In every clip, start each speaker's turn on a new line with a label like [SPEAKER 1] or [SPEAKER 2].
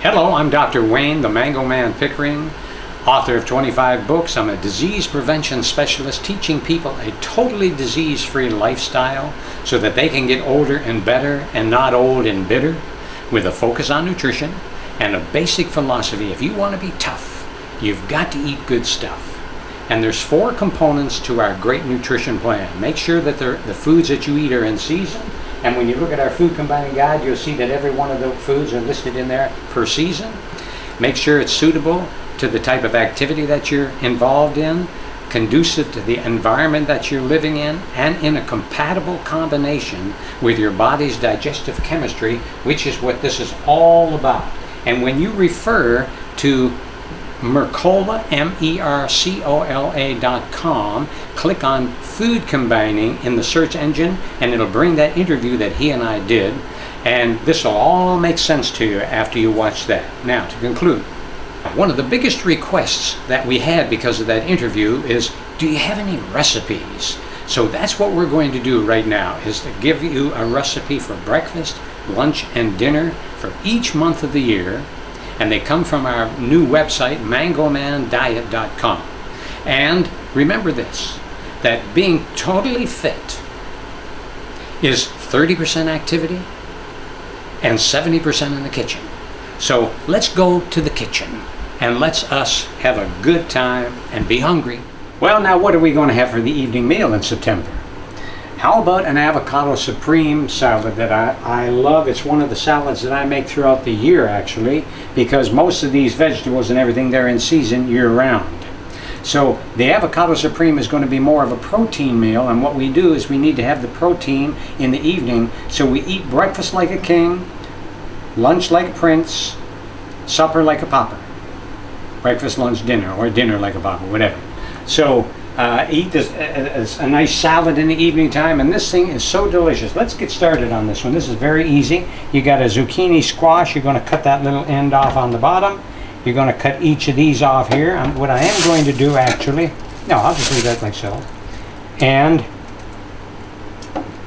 [SPEAKER 1] Hello, I'm Dr. Wayne, the Mango Man Pickering, author of 25 books. I'm a disease prevention specialist teaching people a totally disease-free lifestyle so that they can get older and better and not old and bitter, with a focus on nutrition and a basic philosophy. If you want to be tough, you've got to eat good stuff. And there's 4 components to our great nutrition plan. Make sure that the foods that you eat are in season. And when you look at our food combining guide, you'll see that every one of the foods are listed in there per season. Make sure it's suitable to the type of activity that you're involved in, conducive to the environment that you're living in, and in a compatible combination with your body's digestive chemistry, which is what this is all about. And when you refer to Mercola, MERCOLA.com, click on food combining in the search engine, and it'll bring that interview that he and I did, and this will all make sense to you after you watch that. Now, to conclude, one of the biggest requests that we had because of that interview is, do you have any recipes? So that's what we're going to do right now, is to give you a recipe for breakfast, lunch, and dinner for each month of the year. And they come from our new website, mangomandiet.com. And remember this, that being totally fit is 30% activity and 70% in the kitchen. So let's go to the kitchen and let's us have a good time and be hungry. Well, now what are we going to have for the evening meal in September? How about an avocado supreme salad that I love? It's one of the salads that I make throughout the year, actually, because most of these vegetables and everything, they're in season year-round. So the avocado supreme is going to be more of a protein meal, and what we do is we need to have the protein in the evening, so we eat breakfast like a king, lunch like a prince, supper like a pauper. Breakfast, lunch, dinner, or dinner like a pauper, whatever. So eat this a nice salad in the evening time, and this thing is so delicious. Let's get started on this one. This is very easy. You got a zucchini squash. You're going to cut that little end off on the bottom. You're going to cut each of these off here. What I am going to do, actually, no, I'll just leave that like so, and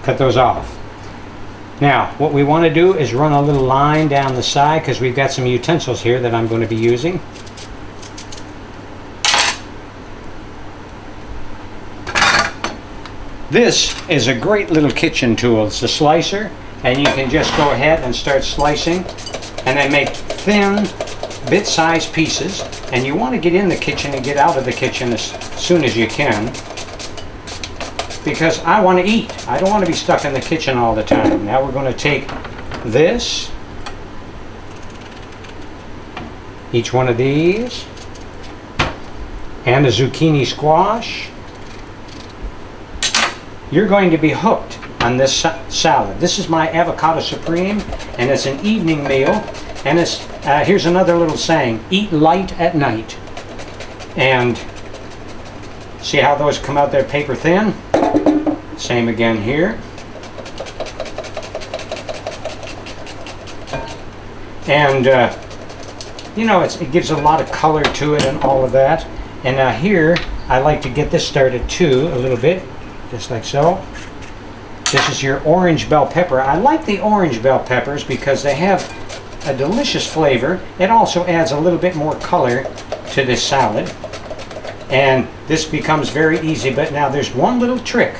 [SPEAKER 1] cut those off. Now, what we want to do is run a little line down the side, because we've got some utensils here that I'm going to be using. This is a great little kitchen tool. It's a slicer, and you can just go ahead and start slicing and then make thin bit-sized pieces. And you want to get in the kitchen and get out of the kitchen as soon as you can, because I want to eat. I don't want to be stuck in the kitchen all the time. Now we're going to take this, each one of these, and a zucchini squash. You're going to be hooked on this salad. This is my avocado supreme, and it's an evening meal. And it's here's another little saying: eat light at night. And see how those come out there paper thin? Same again here. And you know, it gives a lot of color to it and all of that. And now here, I like to get this started too a little bit. Just like so. This is your orange bell pepper. I like the orange bell peppers because they have a delicious flavor. It also adds a little bit more color to this salad. And this becomes very easy. But now there's one little trick.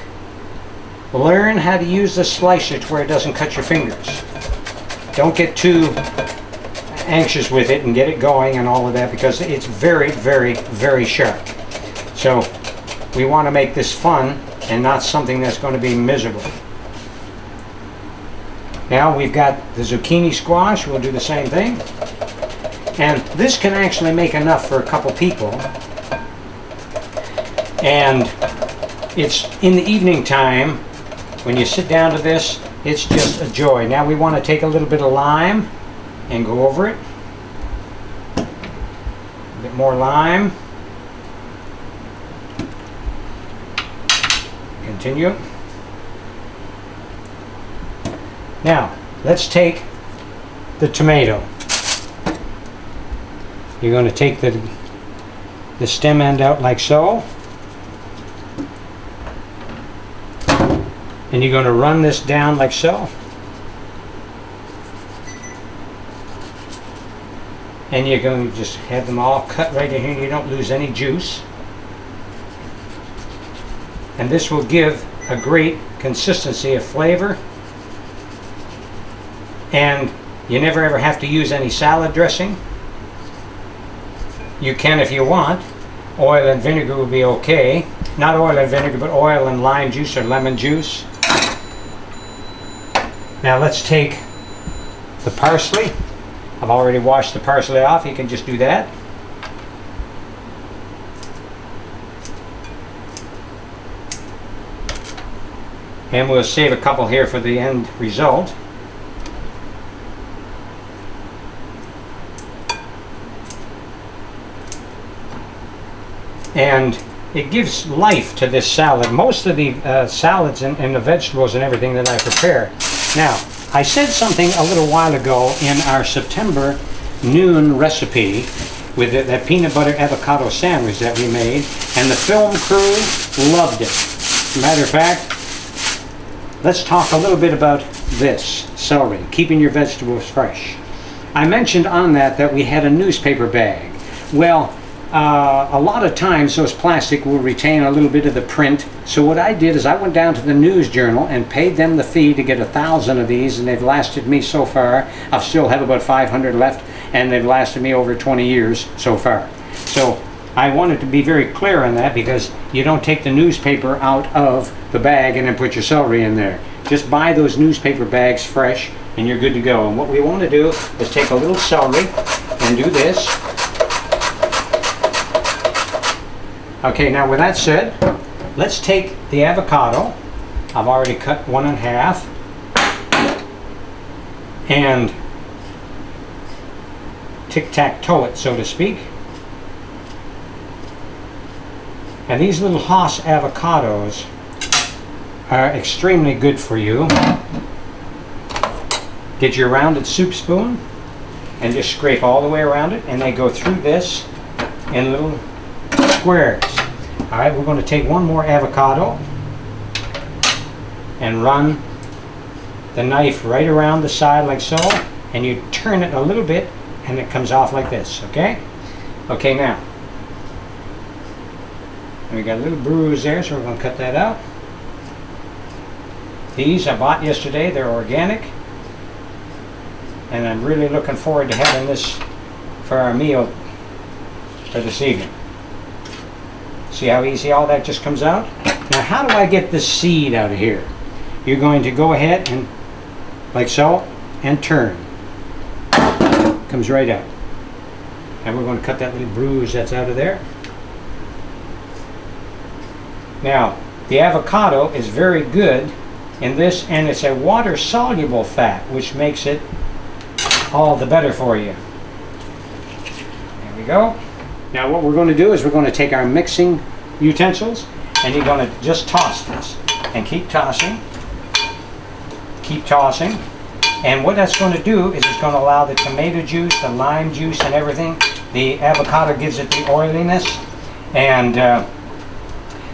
[SPEAKER 1] Learn how to use the slicer to where it doesn't cut your fingers. Don't get too anxious with it and get it going and all of that, because it's very, very, very sharp. So we want to make this fun and not something that's going to be miserable. Now we've got the zucchini squash. We'll do the same thing. And this can actually make enough for a couple people. And it's in the evening time, when you sit down to this, it's just a joy. Now we want to take a little bit of lime and go over it. A bit more lime. Continue. Now, let's take the tomato. You're going to take the stem end out like so. And you're going to run this down like so. And you're going to just have them all cut right in here. You don't lose any juice. And this will give a great consistency of flavor. And you never ever have to use any salad dressing. You can if you want. Oil and vinegar will be okay. Not oil and vinegar, but oil and lime juice or lemon juice. Now let's take the parsley. I've already washed the parsley off. You can just do that. And we'll save a couple here for the end result. And it gives life to this salad. Most of the salads and the vegetables and everything that I prepare. Now, I said something a little while ago in our September noon recipe with that peanut butter avocado sandwich that we made, and the film crew loved it. As a matter of fact, let's talk a little bit about this celery, keeping your vegetables fresh. I mentioned on that we had a newspaper bag. Well, a lot of times those plastic will retain a little bit of the print. So what I did is I went down to the News Journal and paid them the fee to get 1,000 of these, and they've lasted me so far. I still have about 500 left, and they've lasted me over 20 years so far. So I wanted to be very clear on that, because you don't take the newspaper out of the bag and then put your celery in there. Just buy those newspaper bags fresh and you're good to go. And what we want to do is take a little celery and do this. Okay, now with that said, let's take the avocado. I've already cut one in half. And tic-tac-toe it, so to speak. And these little Hass avocados are extremely good for you. Get your rounded soup spoon and just scrape all the way around it, and they go through this in little squares. Alright, we're going to take one more avocado and run the knife right around the side like so, and you turn it a little bit and it comes off like this, okay? Okay, now we got a little bruise there, so we're going to cut that out. These I bought yesterday, they're organic, and I'm really looking forward to having this for our meal for this evening. See how easy all that just comes out? Now how do I get this seed out of here? You're going to go ahead and like so and turn. Comes right out. And we're going to cut that little bruise that's out of there. Now the avocado is very good in this, and it's a water soluble fat, which makes it all the better for you. There we go. Now what we're going to do is we're going to take our mixing utensils, and you're going to just toss this and keep tossing, and what that's going to do is it's going to allow the tomato juice, the lime juice and everything. The avocado gives it the oiliness, and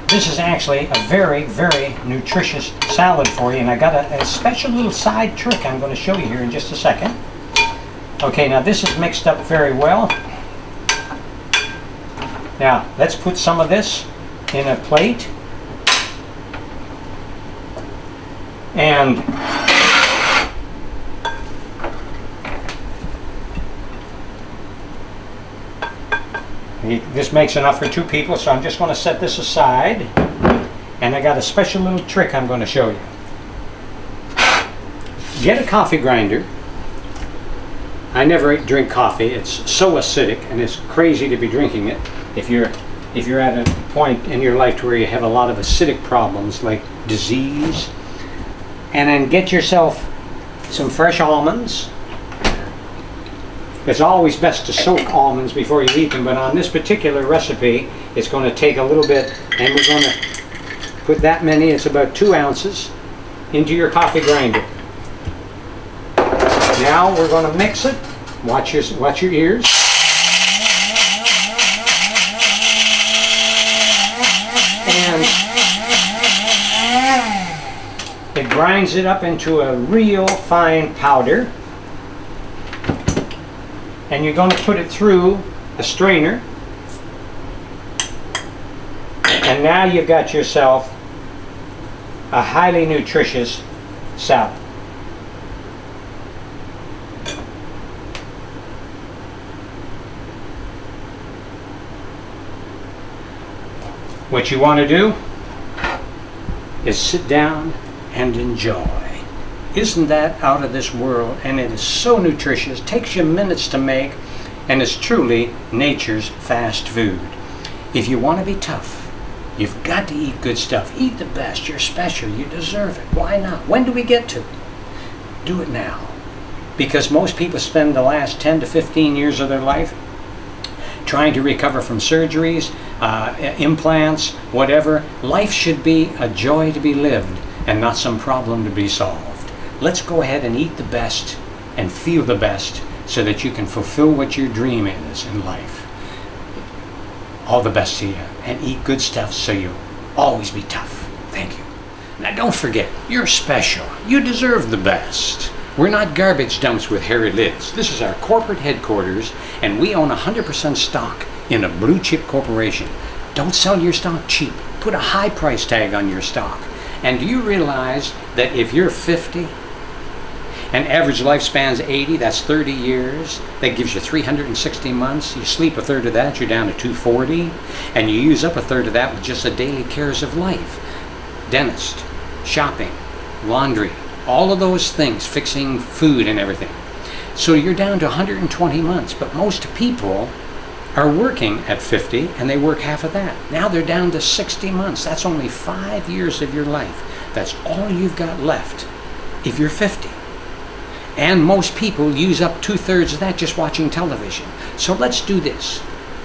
[SPEAKER 1] this is actually a very, very nutritious salad for you. And I got a special little side trick I'm going to show you here in just a second. Okay, now this is mixed up very well. Now let's put some of this in a plate, and this makes enough for 2 people, so I'm just going to set this aside, and I got a special little trick I'm going to show you. Get a coffee grinder. I never drink coffee. It's so acidic, and it's crazy to be drinking it if you're at a point in your life to where you have a lot of acidic problems like disease. And then get yourself some fresh almonds. It's always best to soak almonds before you eat them, but on this particular recipe it's going to take a little bit, and we're going to put that many, it's about 2 ounces, into your coffee grinder. Now we're going to mix it. Watch your ears. And it grinds it up into a real fine powder. and you're going to put it through the strainer. And now you've got yourself a highly nutritious salad. What you want to do is sit down and enjoy. Isn't that out of this world? And it is so nutritious, takes you minutes to make, and is truly nature's fast food. If you want to be tough, you've got to eat good stuff. Eat the best. You're special. You deserve it. Why not? When do we get to? Do it now. Because most people spend the last 10 to 15 years of their life trying to recover from surgeries, implants, whatever. Life should be a joy to be lived and not some problem to be solved. Let's go ahead and eat the best and feel the best so that you can fulfill what your dream is in life. All the best to you, and eat good stuff so you'll always be tough. Thank you. Now don't forget, you're special. You deserve the best. We're not garbage dumps with hairy lids. This is our corporate headquarters, and we own 100% stock in a blue chip corporation. Don't sell your stock cheap. Put a high price tag on your stock. And do you realize that if you're 50 and average lifespan's 80, that's 30 years, that gives you 360 months. You sleep a third of that, you're down to 240, and you use up a third of that with just the daily cares of life. Dentist, shopping, laundry, all of those things, fixing food and everything. So you're down to 120 months, but most people are working at 50 and they work half of that. Now they're down to 60 months. That's only 5 years of your life. That's all you've got left if you're 50. And most people use up 2/3 of that just watching television. So let's do this.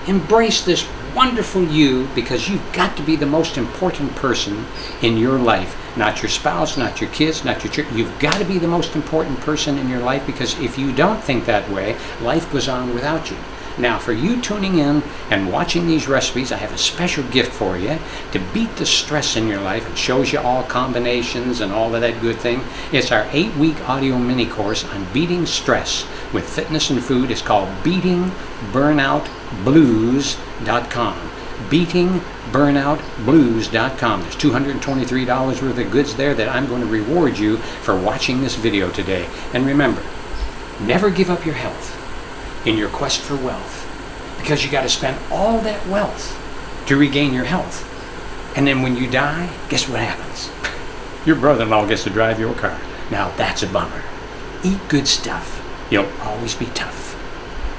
[SPEAKER 1] Embrace this wonderful you, because you've got to be the most important person in your life. Not your spouse, not your kids, not your church. You've got to be the most important person in your life, because if you don't think that way, life goes on without you. Now, for you tuning in and watching these recipes, I have a special gift for you to beat the stress in your life. It shows you all combinations and all of that good thing. It's our 8-week audio mini course on beating stress with fitness and food. It's called beatingburnoutblues.com. beatingburnoutblues.com. There's $223 worth of goods there that I'm going to reward you for watching this video today. And remember, never give up your health in your quest for wealth, because you got to spend all that wealth to regain your health. And then when you die, guess what happens? Your brother-in-law gets to drive your car. Now that's a bummer. Eat good stuff. You'll always be tough.